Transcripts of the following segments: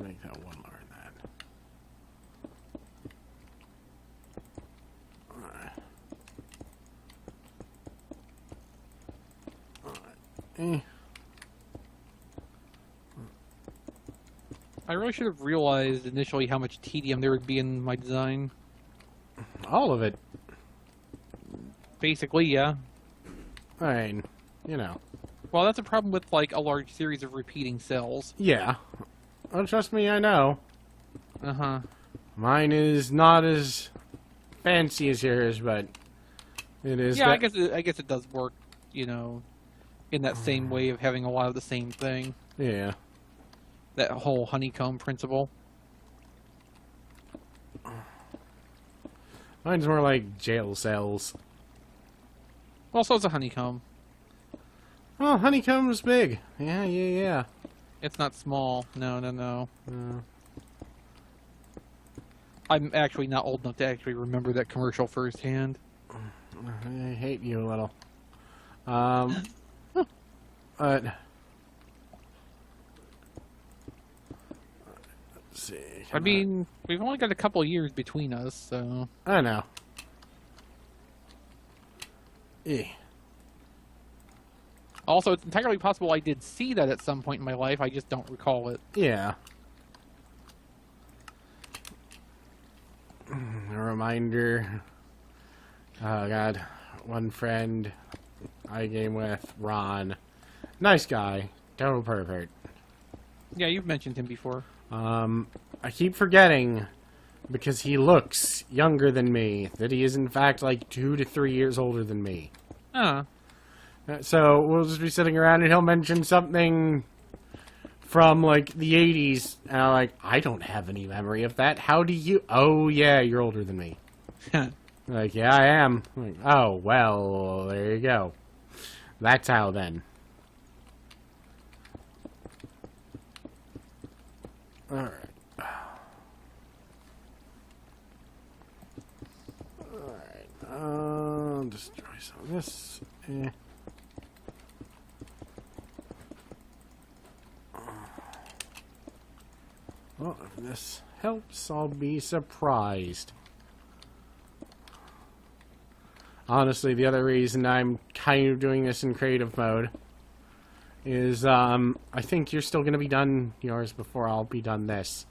make that one lower than that. Alright. I really should have realized initially how much tedium there would be in my design. All of it. Basically, yeah. I mean, you know. Well, that's a problem with, like, a large series of repeating cells. Yeah. Oh, trust me, I know. Uh-huh. Mine is not as fancy as yours, but it is. Yeah, I guess it does work, you know, in that same way of having a lot of the same thing. Yeah. That whole honeycomb principle. Mine's more like jail cells. Well, so it's a honeycomb. Oh, honeycomb's big. Yeah. It's not small. No. I'm actually not old enough to actually remember that commercial firsthand. I hate you a little. But let's see. I mean, we've only got a couple years between us, so... I know. Eh. Also, it's entirely possible I did see that at some point in my life, I just don't recall it. Yeah. A reminder. Oh, God. One friend I game with, Ron. Nice guy. Total pervert. Yeah, you've mentioned him before. I keep forgetting, because he looks younger than me, that he is in fact like 2 to 3 years older than me. So we'll just be sitting around and he'll mention something from like the 80s, and I'm like, I don't have any memory of that. How do you? Oh yeah, you're older than me. Like, yeah, I am. I'm like, oh well, there you go. That's how then. All right. I'll destroy some of this. Well, if this helps, I'll be surprised. Honestly, the other reason I'm kind of doing this in creative mode is, I think you're still going to be done yours before I'll be done this.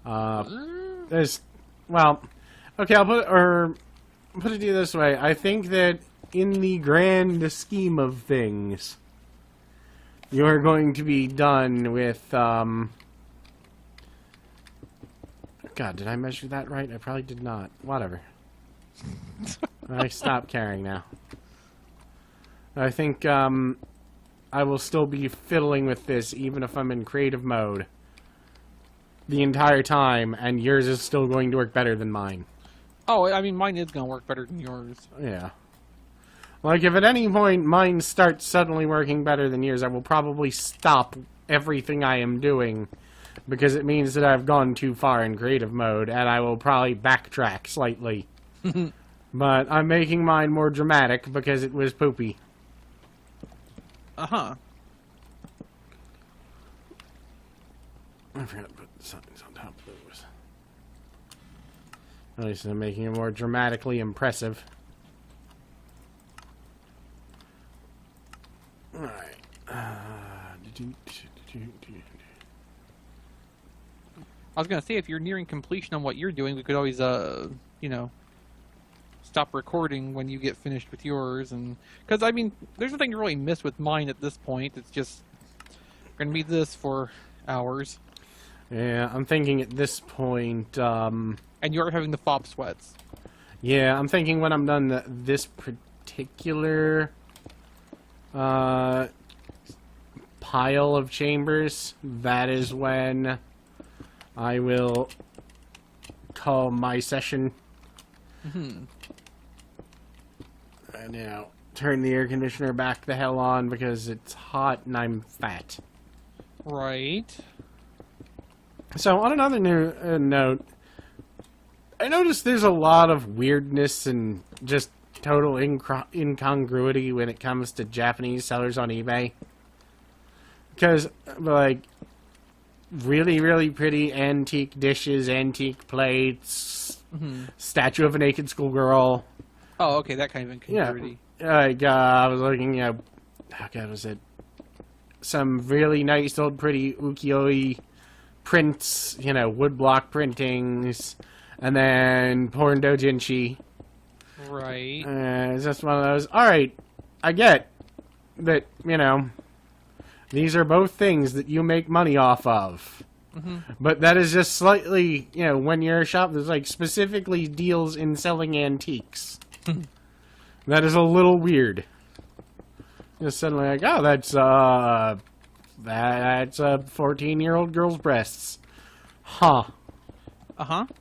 Well, okay, I'll put it to you this way. I think that in the grand scheme of things, you're going to be done with, God, did I measure that right? I probably did not. Whatever. I stopped caring now. I think, I will still be fiddling with this even if I'm in creative mode the entire time, and yours is still going to work better than mine. Oh, I mean, mine is going to work better than yours. Yeah. Like, if at any point mine starts suddenly working better than yours, I will probably stop everything I am doing, because it means that I've gone too far in creative mode, and I will probably backtrack slightly. But I'm making mine more dramatic because it was poopy. Uh-huh. I forgot to put something on top of those. At least I'm making it more dramatically impressive. Alright. I was going to say, if you're nearing completion on what you're doing, we could always, you know, stop recording when you get finished with yours. And because, I mean, there's nothing to really miss with mine at this point. It's just going to be this for hours. Yeah, I'm thinking at this point, And you're having the fob sweats. Yeah, I'm thinking when I'm done this particular pile of chambers, that is when I will call my session. Mm-hmm. And, you know, turn the air conditioner back the hell on because it's hot and I'm fat. Right. So, on another note, I noticed there's a lot of weirdness and just total incongruity when it comes to Japanese sellers on eBay. Because, like, really, really pretty antique dishes, antique plates, statue of a naked schoolgirl. Oh, okay, that kind of incongruity. Like, I was looking at, how god was it? Some really nice old pretty ukiyo-e prints, woodblock printings, and then porn doujinshi. Right. It's just one of those, alright, I get that, these are both things that you make money off of. But that is just slightly, when you're a shop that's like specifically deals in selling antiques. That is a little weird. Just suddenly like, oh, that's a 14-year-old girl's breasts. Huh.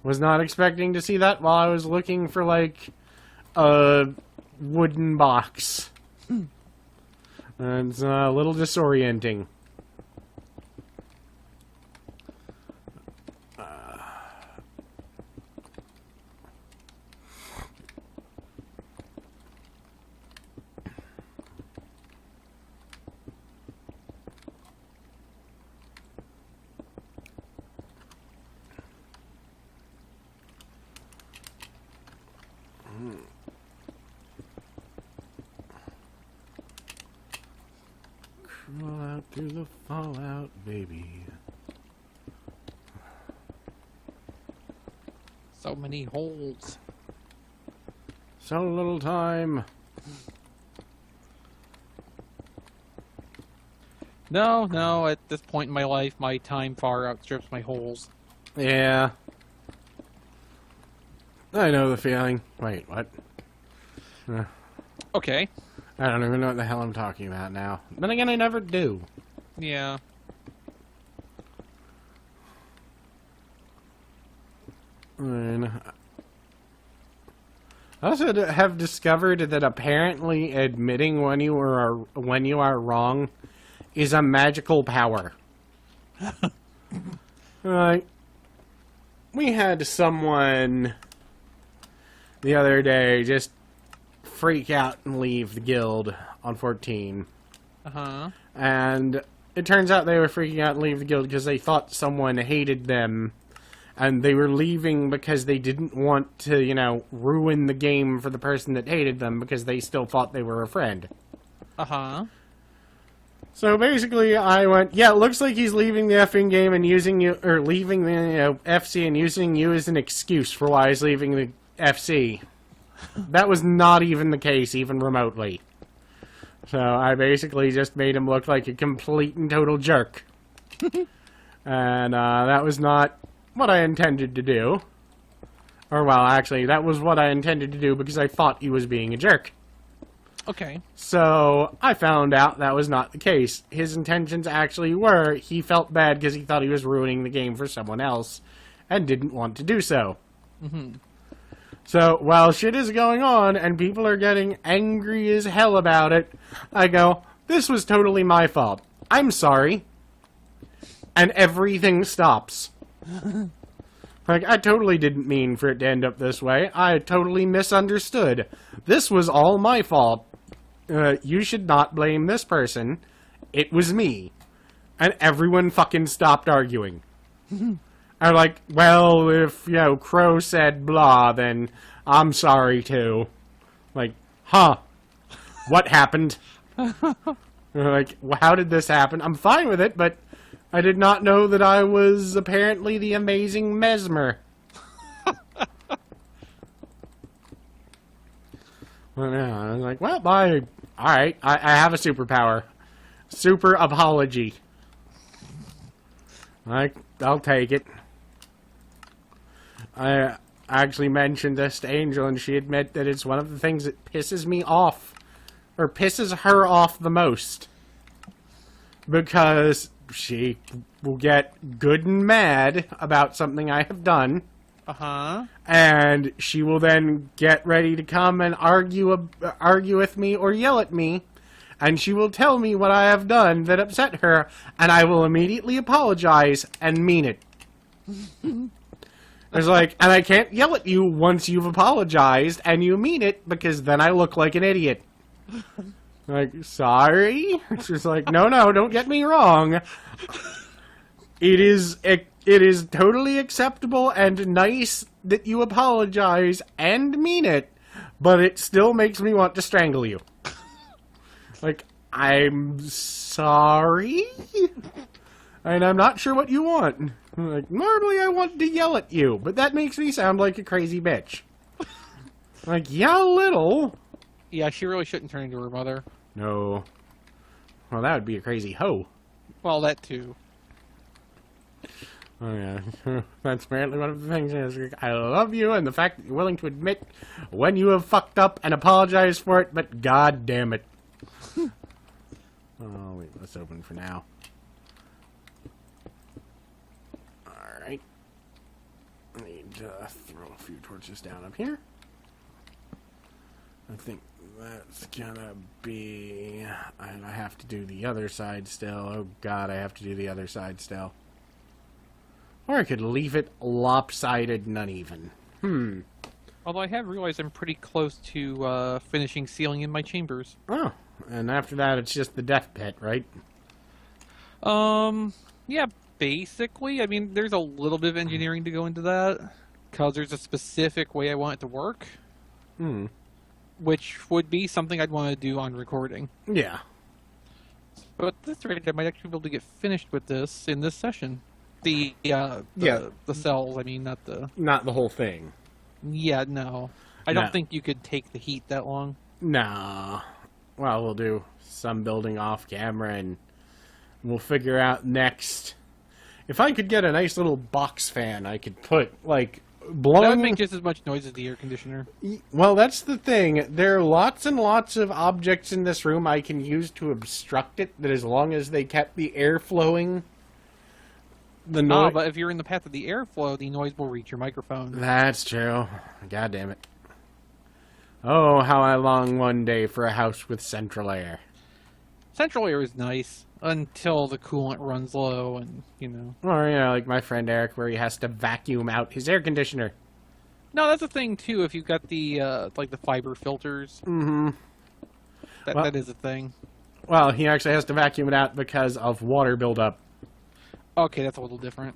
Was not expecting to see that while I was looking for, like, a wooden box. It's a little disorienting. Crawl out through the fallout, baby. So many holes. So little time. No, at this point in my life, my time far outstrips my holes. Yeah. I know the feeling. Wait, what? Okay. I don't even know what the hell I'm talking about now. Then again, I never do. Yeah. I also have discovered that apparently admitting when you are wrong is a magical power. Like, we had someone the other day just freak out and leave the guild on 14. And it turns out they were freaking out and leave the guild because they thought someone hated them. And they were leaving because they didn't want to, ruin the game for the person that hated them because they still thought they were a friend. So basically, I went, yeah, it looks like he's leaving the effing game and using you, or leaving the FC and using you as an excuse for why he's leaving the FC. That was not even the case, even remotely. So I basically just made him look like a complete and total jerk. And that was not what I intended to do. Or, well, actually, that was what I intended to do because I thought he was being a jerk. Okay. So, I found out that was not the case. His intentions actually were, he felt bad because he thought he was ruining the game for someone else, and didn't want to do so. So, while shit is going on, and people are getting angry as hell about it, I go, this was totally my fault. I'm sorry. And everything stops. Like, I totally didn't mean for it to end up this way. I totally misunderstood. This was all my fault. You should not blame this person. It was me. And everyone fucking stopped arguing. I'm like, well, if, Crow said blah, then I'm sorry too. Like, huh. What happened? Like, how did this happen? I'm fine with it, but I did not know that I was apparently the amazing Mesmer. Well, yeah, I was like, well, alright, I have a superpower. Super apology. I'll take it. I actually mentioned this to Angel, and she admitted that it's one of the things that pisses me off, or pisses her off the most. Because she will get good and mad about something I have done. And she will then get ready to come and argue with me or yell at me. And she will tell me what I have done that upset her, and I will immediately apologize and mean it. It's like, and I can't yell at you once you've apologized and you mean it, because then I look like an idiot. Like, sorry? She's like, no, don't get me wrong. it is totally acceptable and nice that you apologize and mean it, but it still makes me want to strangle you. Like, I'm sorry? And I'm not sure what you want. Like, normally I want to yell at you, but that makes me sound like a crazy bitch. Like, yeah, a little. Yeah, she really shouldn't turn into her mother. No. Well, that would be a crazy hoe. Well, that too. Oh, yeah. That's apparently one of the things. Is I love you, and the fact that you're willing to admit when you have fucked up and apologize for it, but god damn it. Oh, wait, let's open for now. Alright. I need to throw a few torches down up here. I think that's gonna be... And I have to do the other side still. Oh god, I have to do the other side still. Or I could leave it lopsided and uneven. Although I have realized I'm pretty close to finishing sealing in my chambers. Oh, and after that it's just the death pit, right? Yeah, basically. I mean, there's a little bit of engineering to go into that, because there's a specific way I want it to work. Which would be something I'd want to do on recording. Yeah. But at this rate, I might actually be able to get finished with this in this session. The cells, I mean, not the... Not the whole thing. Yeah, no. I don't think you could take the heat that long. No. Well, we'll do some building off camera, and we'll figure out next. If I could get a nice little box fan, I could put, like, blowing... That would make just as much noise as the air conditioner. Well, that's the thing. There are lots and lots of objects in this room I can use to obstruct it, that as long as they kept the air flowing... The noise... but if you're in the path of the airflow, the noise will reach your microphone. That's true. God damn it. Oh, how I long one day for a house with central air. Central air is nice until the coolant runs low and, you know. Or, you know, like my friend Eric, where he has to vacuum out his air conditioner. No, that's a thing, too, if you've got the, like, the fiber filters. That is a thing. Well, he actually has to vacuum it out because of water buildup. Okay, that's a little different.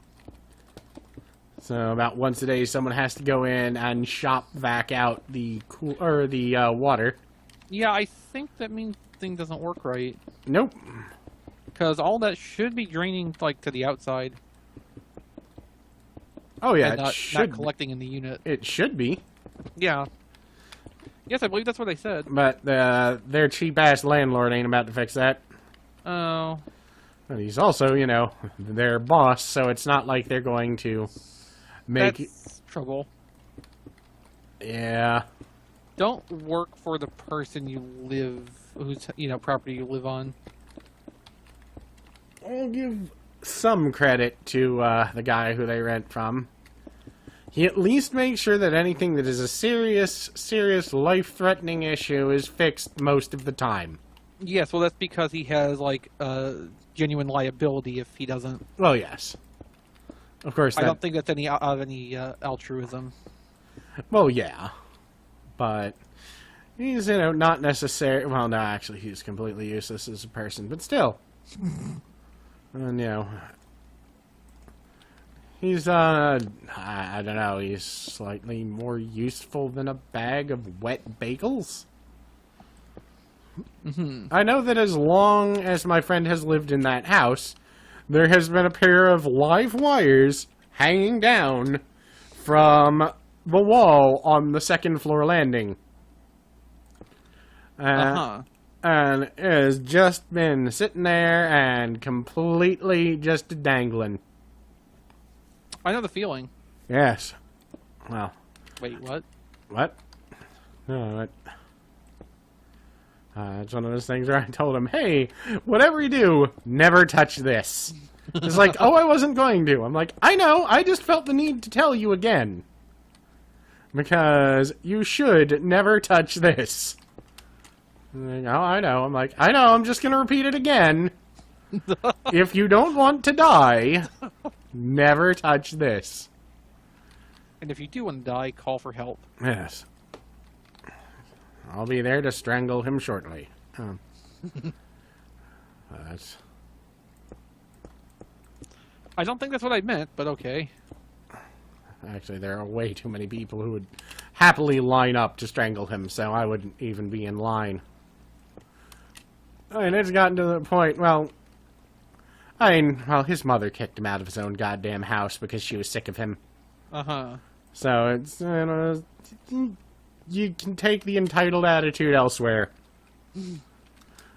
So about once a day, someone has to go in and shop vac out the water. Yeah, I think that means the thing doesn't work right. Nope. Because all that should be draining, like, to the outside. Oh yeah, and it should. not collecting in the unit. It should be. Yeah. Yes, I believe that's what they said. But their cheap ass landlord ain't about to fix that. Oh. And he's also, you know, their boss, so it's not like they're going to make... That's trouble. Yeah. Don't work for the person whose, you know, property you live on. I'll give some credit to the guy who they rent from. He at least makes sure that anything that is a serious life-threatening issue is fixed most of the time. Yes, well, that's because he has, like, genuine liability if he doesn't. Well, yes. Of course, I don't think that's any altruism. Well, yeah. But he's, you know, not necessary... Well, no, actually, he's completely useless as a person, but still. And, you know... He's, I don't know, he's slightly more useful than a bag of wet bagels. I know that as long as my friend has lived in that house, there has been a pair of live wires hanging down from the wall on the second floor landing. And it has just been sitting there and completely just dangling. I know the feeling. Yes. Well. Wait, what? What? No, what? It's one of those things where I told him, hey, whatever you do, never touch this. It's like, oh, I wasn't going to. I'm like, I know, I just felt the need to tell you again. Because you should never touch this. Like, oh, I know. I'm like, I know, I'm just going to repeat it again. If you don't want to die, never touch this. And if you do want to die, call for help. Yes. I'll be there to strangle him shortly. But I don't think that's what I meant, but okay. Actually, there are way too many people who would happily line up to strangle him, so I wouldn't even be in line. And it's gotten to the point, well, his mother kicked him out of his own goddamn house because she was sick of him. Uh-huh. So it's, you can take the entitled attitude elsewhere.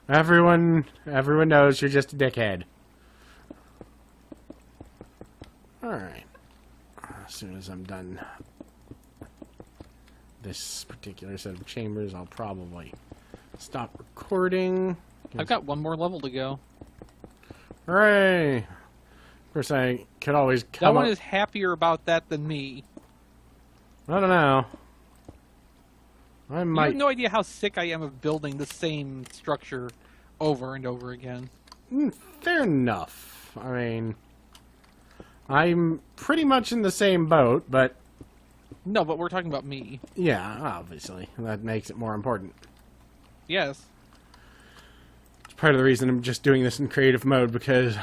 Everyone knows you're just a dickhead. Alright. As soon as I'm done this particular set of chambers, I'll probably stop recording. I've got one more level to go. Hooray! Of course, I could always come That one up... is happier about that than me. I don't know. I You might... have no idea how sick I am of building the same structure over and over again. Fair enough. I mean... I'm pretty much in the same boat, but... No, but we're talking about me. Yeah, obviously. That makes it more important. Yes. It's part of the reason I'm just doing this in creative mode, because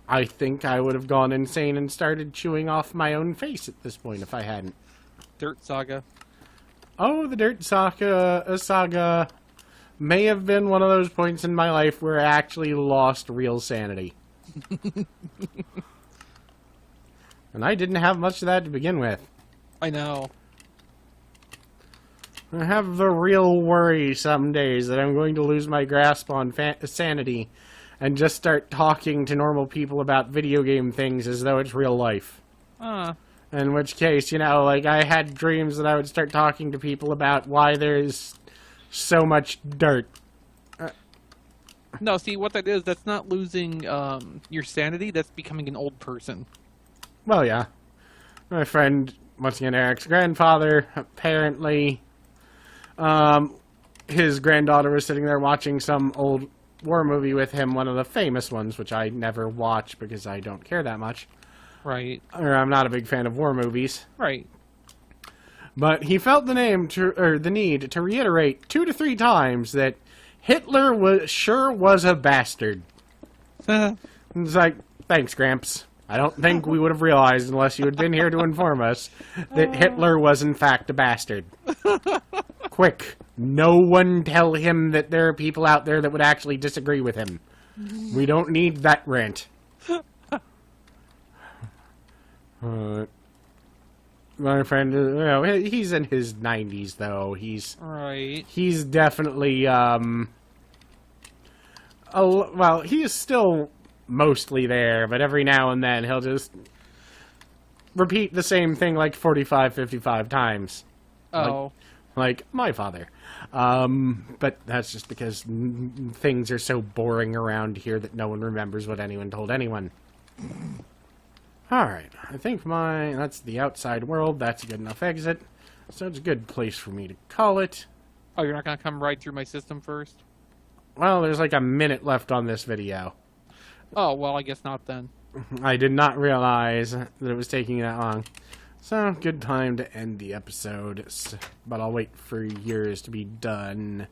I think I would have gone insane and started chewing off my own face at this point if I hadn't. Dirt Saga. Oh, the Dirt saga may have been one of those points in my life where I actually lost real sanity. And I didn't have much of that to begin with. I know. I have the real worry some days that I'm going to lose my grasp on sanity and just start talking to normal people about video game things as though it's real life. In which case, like, I had dreams that I would start talking to people about why there's so much dirt. No, see, what that is, that's not losing your sanity, that's becoming an old person. Well, yeah. My friend, once again, Eric's grandfather, apparently, his granddaughter was sitting there watching some old war movie with him, one of the famous ones, which I never watch because I don't care that much. Right. Or I'm not a big fan of war movies. Right. But he felt the need to reiterate 2 to 3 times that Hitler was a bastard. It's like, thanks, Gramps. I don't think we would have realized unless you had been here to inform us that Hitler was in fact a bastard. Quick, no one tell him that there are people out there that would actually disagree with him. We don't need that rant. My friend, he's in his 90s though. He's definitely he is still mostly there, but every now and then he'll just repeat the same thing like 45, 55 times. Oh. Like my father. But that's just because things are so boring around here that no one remembers what anyone told anyone. Alright, I think that's the outside world. That's a good enough exit. So it's a good place for me to call it. Oh, you're not going to come right through my system first? Well, there's like a minute left on this video. Oh, well, I guess not then. I did not realize that it was taking that long. So, good time to end the episode. But I'll wait for yours to be done.